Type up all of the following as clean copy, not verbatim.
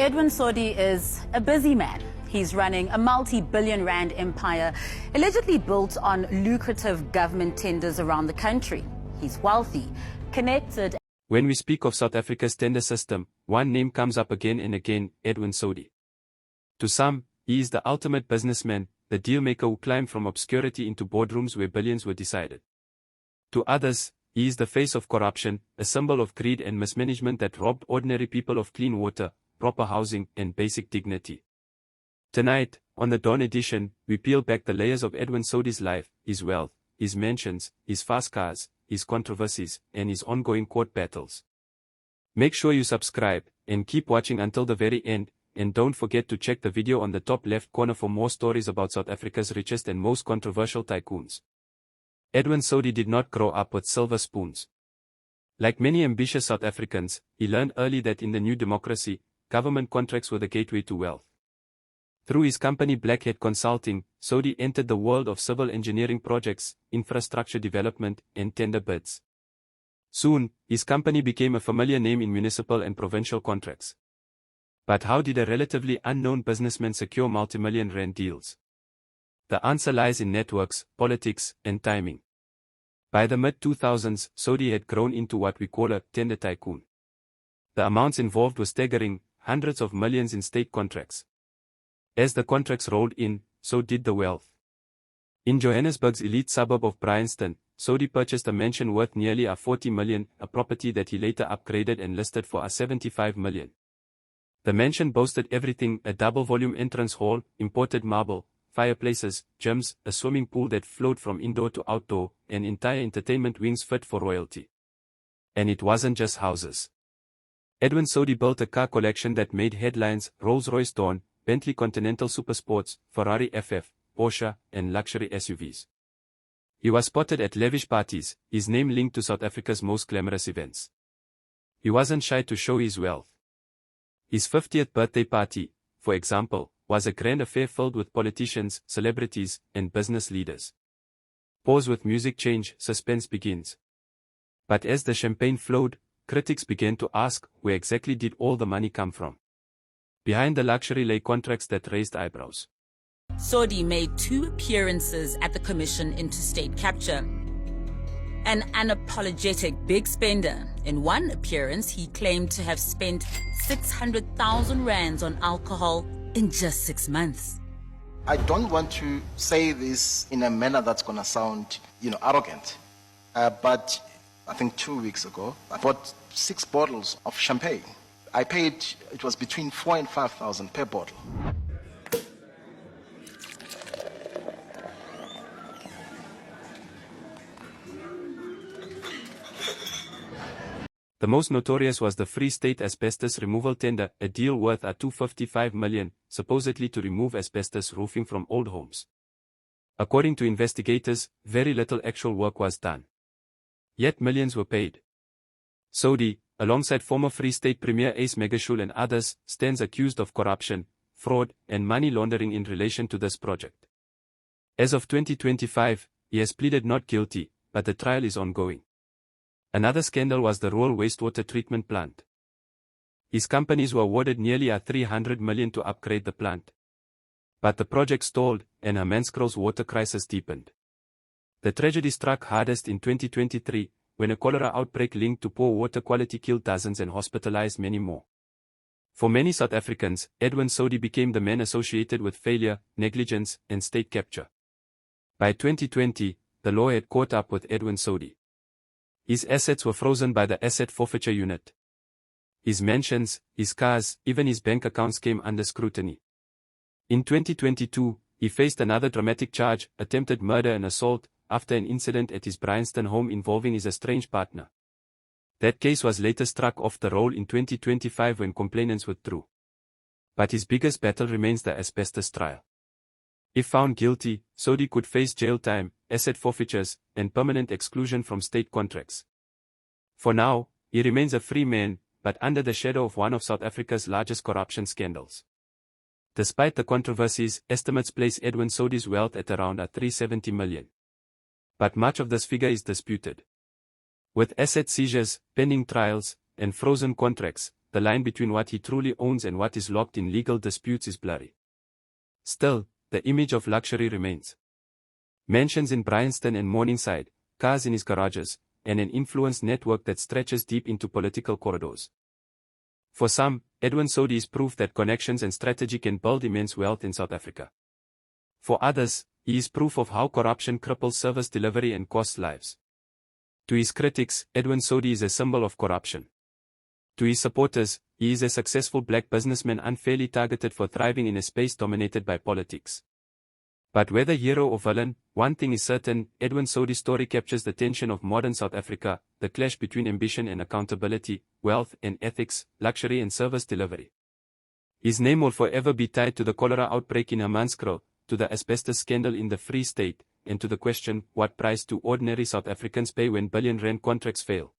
Edwin Sodi is a busy man. He's running a multi-billion rand empire, allegedly built on lucrative government tenders around the country. He's wealthy, connected. When we speak of South Africa's tender system, one name comes up again and again: Edwin Sodi. To some, he is the ultimate businessman, the dealmaker who climbed from obscurity into boardrooms where billions were decided. To others, he is the face of corruption, a symbol of greed and mismanagement that robbed ordinary people of clean water, proper housing, and basic dignity. Tonight, on the Dawn edition, we peel back the layers of Edwin Sodi's life, his wealth, his mansions, his fast cars, his controversies, and his ongoing court battles. Make sure you subscribe, and keep watching until the very end, and don't forget to check the video on the top left corner for more stories about South Africa's richest and most controversial tycoons. Edwin Sodi did not grow up with silver spoons. Like many ambitious South Africans, he learned early that in the new democracy, government contracts were the gateway to wealth. Through his company Blackhead Consulting, Sodi entered the world of civil engineering projects, infrastructure development, and tender bids. Soon, his company became a familiar name in municipal and provincial contracts. But how did a relatively unknown businessman secure multi-million rand deals? The answer lies in networks, politics, and timing. By the mid-2000s, Sodi had grown into what we call a tender tycoon. The amounts involved were staggering, hundreds of millions in state contracts. As the contracts rolled in, so did the wealth. In Johannesburg's elite suburb of Bryanston, Sodi purchased a mansion worth nearly $40 million, a property that he later upgraded and listed for $75 million. The mansion boasted everything: a double-volume entrance hall, imported marble, fireplaces, gyms, a swimming pool that flowed from indoor to outdoor, and entire entertainment wings fit for royalty. And it wasn't just houses. Edwin Sodi built a car collection that made headlines: Rolls-Royce Dawn, Bentley Continental Supersports, Ferrari FF, Porsche, and luxury SUVs. He was spotted at lavish parties, his name linked to South Africa's most glamorous events. He wasn't shy to show his wealth. His 50th birthday party, for example, was a grand affair filled with politicians, celebrities, and business leaders. Pause with music change, suspense begins. But as the champagne flowed, critics began to ask, where exactly did all the money come from? Behind the luxury lay contracts that raised eyebrows. Sodi made 2 appearances at the Commission into State Capture. An unapologetic big spender. In one appearance, he claimed to have spent 600,000 rands on alcohol in just 6 months. I don't want to say this in a manner that's going to sound, arrogant. But I think 2 weeks ago, I bought 6 bottles of champagne. I paid, it was between 4,000 and 5,000 per bottle. The most notorious was the Free State asbestos removal tender, a deal worth $255 million, supposedly to remove asbestos roofing from old homes. According to investigators, very little actual work was done. Yet millions were paid. Sodi, alongside former Free State Premier Ace Magashule and others, stands accused of corruption, fraud, and money laundering in relation to this project. As of 2025, he has pleaded not guilty, but the trial is ongoing. Another scandal was the Rural Wastewater Treatment Plant. His companies were awarded nearly $300 million to upgrade the plant. But the project stalled, and Hammanskraal's water crisis deepened. The tragedy struck hardest in 2023, when a cholera outbreak linked to poor water quality killed dozens and hospitalized many more. For many South Africans, Edwin Sodi became the man associated with failure, negligence, and state capture. By 2020, the law had caught up with Edwin Sodi. His assets were frozen by the Asset Forfeiture Unit. His mansions, his cars, even his bank accounts came under scrutiny. In 2022, he faced another dramatic charge: attempted murder and assault, after an incident at his Bryanston home involving his estranged partner. That case was later struck off the roll in 2025 when complainants withdrew. But his biggest battle remains the asbestos trial. If found guilty, Sodi could face jail time, asset forfeitures, and permanent exclusion from state contracts. For now, he remains a free man, but under the shadow of one of South Africa's largest corruption scandals. Despite the controversies, estimates place Edwin Sodi's wealth at around $370 million. But much of this figure is disputed. With asset seizures, pending trials, and frozen contracts, the line between what he truly owns and what is locked in legal disputes is blurry. Still, the image of luxury remains. Mansions in Bryanston and Morningside, cars in his garages, and an influence network that stretches deep into political corridors. For some, Edwin Sodi is proof that connections and strategy can build immense wealth in South Africa. For others, he is proof of how corruption cripples service delivery and costs lives. To his critics, Edwin Sodi is a symbol of corruption. To his supporters, he is a successful black businessman unfairly targeted for thriving in a space dominated by politics. But whether hero or villain, one thing is certain: Edwin Sodi's story captures the tension of modern South Africa, the clash between ambition and accountability, wealth and ethics, luxury and service delivery. His name will forever be tied to the cholera outbreak in Hammanskraal, to the asbestos scandal in the Free State, and to the question, what price do ordinary South Africans pay when billion-rand contracts fail?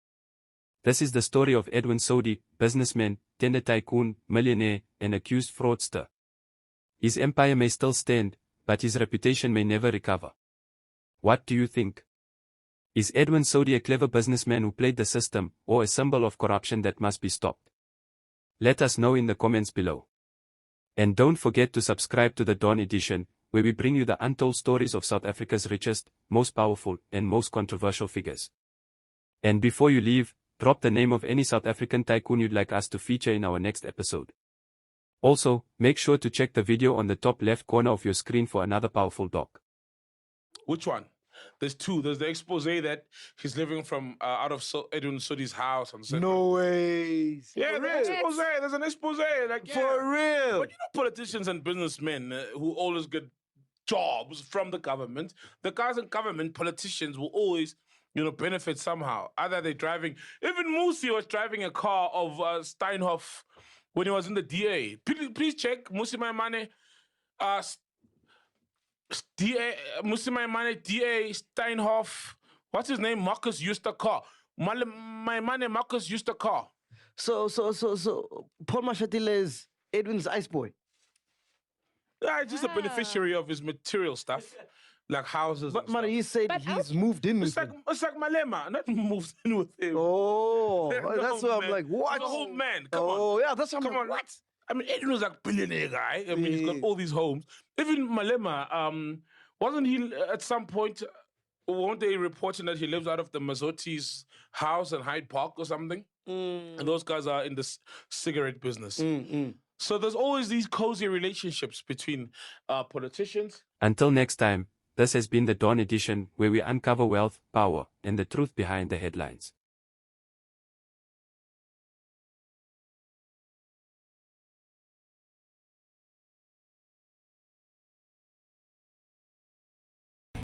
This is the story of Edwin Sodi, businessman, tender tycoon, millionaire, and accused fraudster. His empire may still stand, but his reputation may never recover. What do you think? Is Edwin Sodi a clever businessman who played the system, or a symbol of corruption that must be stopped? Let us know in the comments below. And don't forget to subscribe to the Dawn Edition, where we bring you the untold stories of South Africa's richest, most powerful, and most controversial figures. And before you leave, drop the name of any South African tycoon you'd like us to feature in our next episode. Also, make sure to check the video on the top left corner of your screen for another powerful doc. Which one? There's two. There's the expose that he's living from out of Edwin Sodi's house. No way. Yeah, the expose. There's an expose. Like, yeah. For real. But you know, politicians and businessmen who always get jobs from the government. The guys in government, politicians, will always, benefit somehow. Either they're driving. Even Musi was driving a car of Steinhoff when he was in the DA. Please check Musi Maimane. Musi Maimane, DA, Steinhoff. What's his name? Marcus used the car. Maimane Marcus used the car. So Paul Mashatile is Edwin's ice boy. Yeah, he's just a beneficiary of his material stuff, like houses. But man, he said he's moved in with him. It's like Malema, not moved in with him. Oh, that's why I'm like, what? The whole man. Come on. Oh, yeah, that's what I'm Come like, on. what? I mean, Edwin was like a billionaire guy. I mean, he's got all these homes. Even Malema, wasn't he at some point, weren't they reporting that he lives out of the Mazotti's house in Hyde Park or something? And those guys are in the cigarette business. So there's always these cozy relationships between politicians. Until next time, this has been the Dawn Edition, where we uncover wealth, power, and the truth behind the headlines.